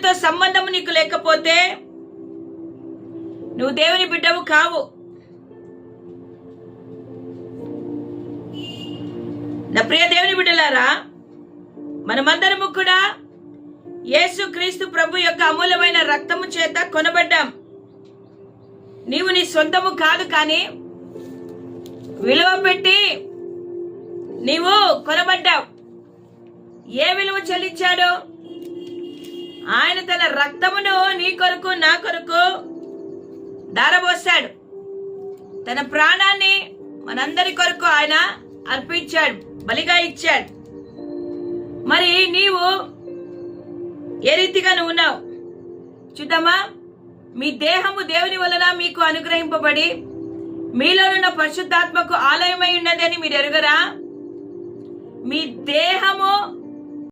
దేవునితో సంబంధం నీకు లేకపోతే నువ్వు దేవుని బిడ్డవు కావు. నా ప్రియ దేవుని బిడ్డలారా, మనమందరము కూడా యేసు క్రీస్తు ప్రభు యొక్క అమూల్యమైన రక్తము చేత కొనబడ్డాం. నీవు నీ సొంతము కాదు, కానీ విలువ పెట్టి నీవు కొనబడ్డావు. ఏ విలువ చెల్లించాడు? ఆయన తన రక్తమును నీ కొరకు నా కొరకు ధారపోశాడు. తన ప్రాణాన్ని మనందరి కొరకు ఆయన అర్పించాడు, బలిగా ఇచ్చాడు. మరి నీవు ఏ రీతిగా నువ్వు ఉన్నావు చూద్దామా? మీ దేహము దేవుని వలన మీకు అనుగ్రహింపబడి మీలోనున్న పరిశుద్ధాత్మకు ఆలయమై ఉన్నదని మీరు ఎరుగరా? మీ దేహము